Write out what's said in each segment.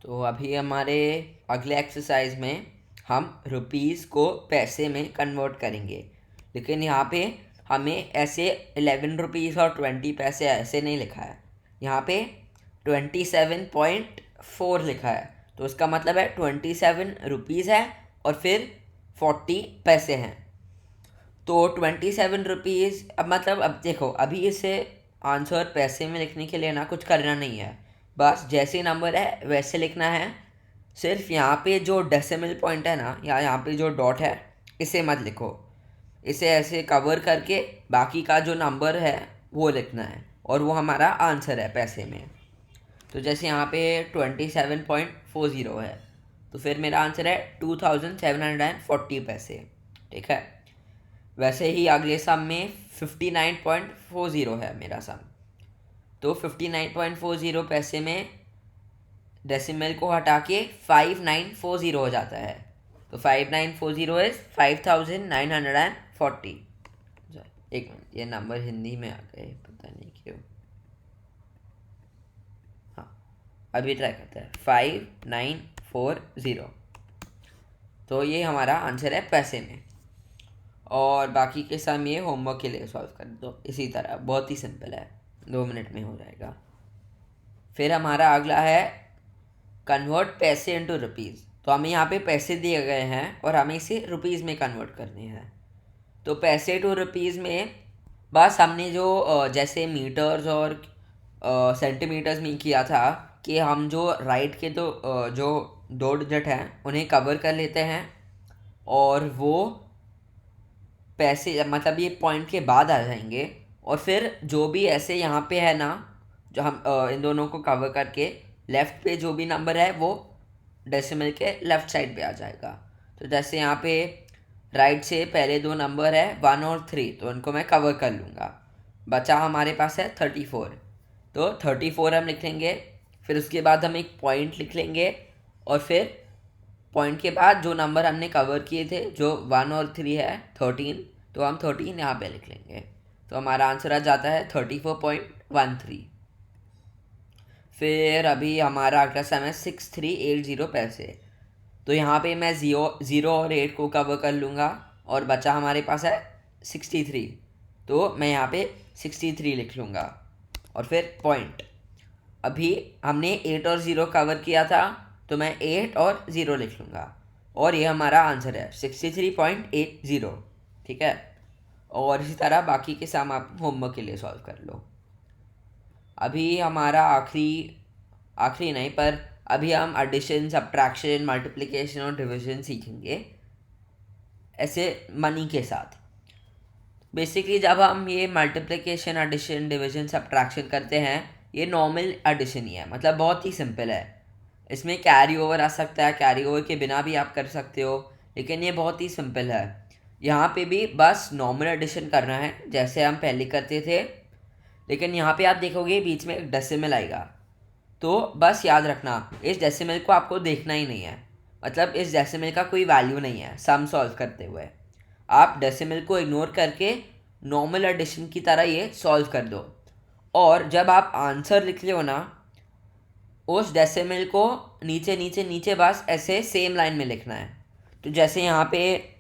तो अभी हमारे अगले एक्सरसाइज में हम रुपीज़ को पैसे में कन्वर्ट करेंगे, लेकिन यहाँ पे हमें ऐसे 11 रुपीज़ और 20 पैसे ऐसे नहीं लिखा है। यहाँ पे 27.4 लिखा है, तो उसका मतलब है 27 रुपीज़ है और फिर 40 पैसे हैं। तो 27 रुपीज़, अब मतलब अब देखो, अभी इसे आंसर पैसे में लिखने के लिए ना कुछ करना नहीं है, बस जैसे नंबर है वैसे लिखना है। सिर्फ यहाँ पे जो डेसिमल पॉइंट है ना, या यहाँ पे जो डॉट है, इसे मत लिखो। इसे ऐसे कवर करके बाकी का जो नंबर है वो लिखना है, और वो हमारा आंसर है पैसे में। तो जैसे यहाँ पे 27.40 है, तो फिर मेरा आंसर है 2740 पैसे। ठीक है। वैसे ही अगले सम में 59.40 है मेरा सम। तो 59.40 पैसे में डेसिमल को हटा के 5940 हो जाता है। तो 5940 इज 5940। एक मिनट, ये नंबर हिंदी में आ गए, पता नहीं क्यों। हाँ, अभी ट्राई करते हैं। 5940। तो ये हमारा आंसर है पैसे में। और बाकी के सम ये होमवर्क के लिए सॉल्व कर दो इसी तरह, बहुत ही सिंपल है, 2 मिनट में हो जाएगा। फिर हमारा अगला है कन्वर्ट पैसे इनटू रुपीज़। तो हमें यहाँ पे पैसे दिए गए हैं और हमें इसे रुपीज़ में कन्वर्ट करने हैं। तो पैसे टू रुपीज़ में बस हमने जो जैसे मीटर्स और सेंटीमीटर्स में किया था, कि हम जो राइट के जो दो डिजिट हैं उन्हें कवर कर लेते हैं, और वो पैसे मतलब ये पॉइंट के बाद आ जाएंगे। और फिर जो भी ऐसे यहाँ पे है ना, जो हम इन दोनों को कवर करके लेफ़्ट पे जो भी नंबर है वो डेसिमल के लेफ़्ट साइड पे आ जाएगा। तो जैसे यहाँ पे राइट से पहले दो नंबर है 1 और 3, तो उनको मैं कवर कर लूँगा। बचा हमारे पास है 34, तो 34 हम लिख लेंगे। फिर उसके बाद हम एक पॉइंट लिख लेंगे, और फिर पॉइंट के बाद जो नंबर हमने कवर किए थे, जो 1 और 3 है, 13, तो हम 13 यहाँ पे लिख लेंगे। तो हमारा आंसर आ जाता है 34.13। फिर अभी हमारा अगला सम है 6380 पैसे। तो यहाँ पे मैं ज़ीरो और 8 को कवर कर लूँगा, और बचा हमारे पास है 63, तो मैं यहाँ पे 63 लिख लूँगा। और फिर पॉइंट, अभी हमने 8 और 0 कवर किया था, तो मैं 8 और 0 लिख लूँगा, और ये हमारा आंसर है 63.80। ठीक है। और इसी तरह बाकी के सम आप होमवर्क के लिए सॉल्व कर लो। अभी हमारा आखिरी आखिरी नहीं, पर अभी हम एडिशन, सब्ट्रैक्शन, मल्टीप्लिकेशन और डिवीजन सीखेंगे ऐसे मनी के साथ। बेसिकली जब हम ये मल्टीप्लिकेशन, एडिशन, डिवीजन, सब्ट्रैक्शन करते हैं, ये नॉर्मल एडिशन ही है, मतलब बहुत ही सिंपल है। इसमें कैरी ओवर आ सकता है, कैरी ओवर के बिना भी आप कर सकते हो, लेकिन ये बहुत ही सिंपल है। यहाँ पे भी बस नॉर्मल एडिशन करना है जैसे हम पहले करते थे, लेकिन यहाँ पे आप देखोगे बीच में एक डेसिमल आएगा। तो बस याद रखना, इस डेसिमल को आपको देखना ही नहीं है, मतलब इस डेसिमल का कोई वैल्यू नहीं है सम सॉल्व करते हुए। आप डेसिमल को इग्नोर करके नॉर्मल एडिशन की तरह ये सॉल्व कर दो, और जब आप आंसर लिख लो ना, उस डेसिमल को नीचे नीचे नीचे बस ऐसे सेम लाइन में लिखना है। तो जैसे यहाँ पे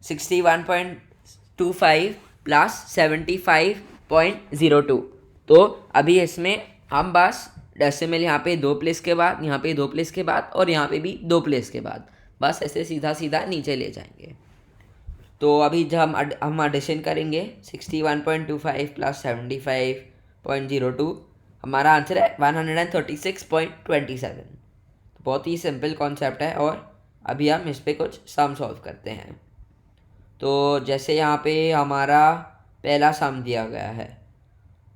61.25 प्लस 75.02, तो अभी इसमें हम बस डेसिमल यहाँ पे 2 प्लेस के बाद, यहाँ पे 2 प्लेस के बाद, और यहाँ पे भी 2 प्लेस के बाद, बस ऐसे सीधा सीधा नीचे ले जाएंगे। तो अभी जब हम एडिशन करेंगे 61.25 प्लस 75.02, हमारा आंसर है 136.27। तो बहुत ही सिंपल कॉन्सेप्ट है, और अभी हम इस पर कुछ सम सॉल्व करते हैं। तो जैसे यहाँ पे हमारा पहला सम दिया गया है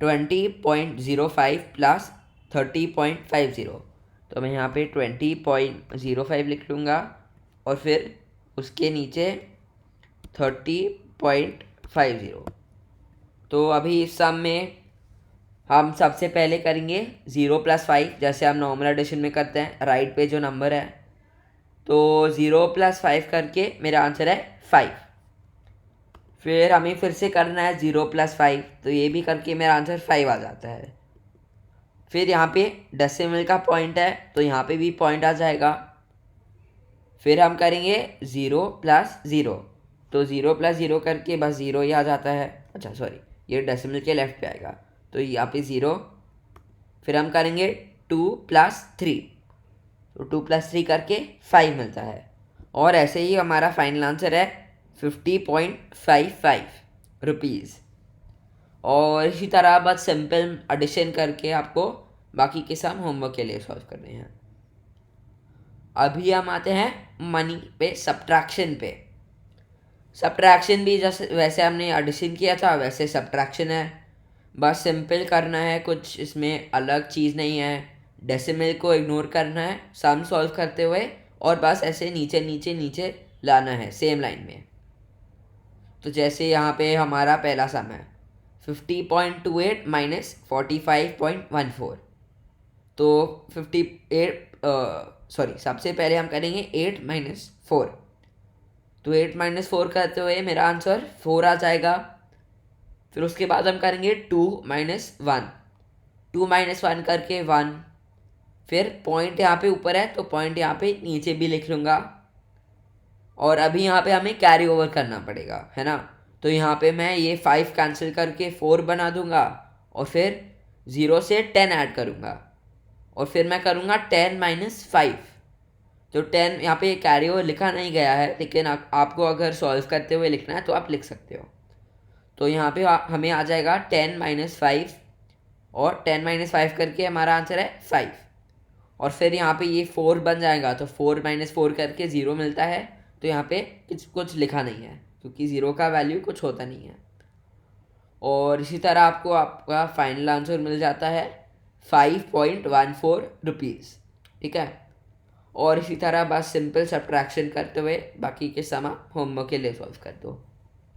20.05 प्लस 30.50, तो मैं यहाँ पे 20.05 लिख लूँगा, और फिर उसके नीचे 30.50। तो अभी इस सम में हम सबसे पहले करेंगे 0 + 5, जैसे हम नॉर्मल एडिशन में करते हैं, राइट पे जो नंबर है। तो 0 + 5 करके मेरा आंसर है 5। फिर हमें फिर से करना है 0 + 5, तो ये भी करके मेरा आंसर 5 आ जाता है। फिर यहाँ पे डेसिमल का पॉइंट है तो यहाँ पे भी पॉइंट आ जाएगा। फिर हम करेंगे 0+0, तो 0+0 करके बस 0 ही आ जाता है। अच्छा सॉरी, ये डेसिमल के लेफ्ट पे आएगा, तो यहाँ पे 0। फिर हम करेंगे 2+3, तो 2+3 करके 5 मिलता है। और ऐसे ही हमारा फाइनल आंसर है 50.55 रुपीज़। और इसी तरह बस सिंपल एडिशन करके आपको बाकी के सम होमवर्क के लिए सॉल्व करने हैं। अभी हम आते हैं मनी पे, सब्ट्रैक्शन पे। सब्ट्रैक्शन भी जैसे वैसे हमने एडिशन किया था वैसे सब्ट्रैक्शन है, बस सिंपल करना है, कुछ इसमें अलग चीज़ नहीं है। डेसिमल को इग्नोर करना है सम सॉल्व करते हुए, और बस ऐसे नीचे नीचे नीचे लाना है सेम लाइन में। तो जैसे यहाँ पे हमारा पहला सम है 50.28 माइनस 45.14, तो 58 सबसे पहले हम करेंगे 8 - 4, तो 8 - 4 करते हुए मेरा आंसर 4 आ जाएगा। फिर उसके बाद हम करेंगे 2 - 1, 2 - 1 करके 1। फिर पॉइंट यहाँ पे ऊपर है तो पॉइंट यहाँ पे नीचे भी लिख लूँगा। और अभी यहाँ पे हमें कैरी ओवर करना पड़ेगा, है ना। तो यहाँ पे मैं ये 5 कैंसिल करके 4 बना दूंगा, और फिर 0 से 10 ऐड करूँगा, और फिर मैं करूँगा 10 - 5। तो 10 यहाँ पे कैरी ओवर लिखा नहीं गया है, लेकिन आपको अगर सॉल्व करते हुए लिखना है तो आप लिख सकते हो। तो यहाँ पे हमें आ जाएगा 10 - 5, और 10 - 5 करके हमारा आंसर है 5। और फिर यहाँ पे ये 4 बन जाएगा, तो 4 - 4 करके 0 मिलता है। तो यहाँ पे कुछ लिखा नहीं है, क्योंकि 0 का वैल्यू कुछ होता नहीं है। और इसी तरह आपको आपका फाइनल आंसर मिल जाता है 5.14 रुपीज़, ठीक है। और इसी तरह बस सिंपल सब्ट्रैक्शन करते हुए बाकी के सम होमवर्क के लिए सॉल्व कर दो।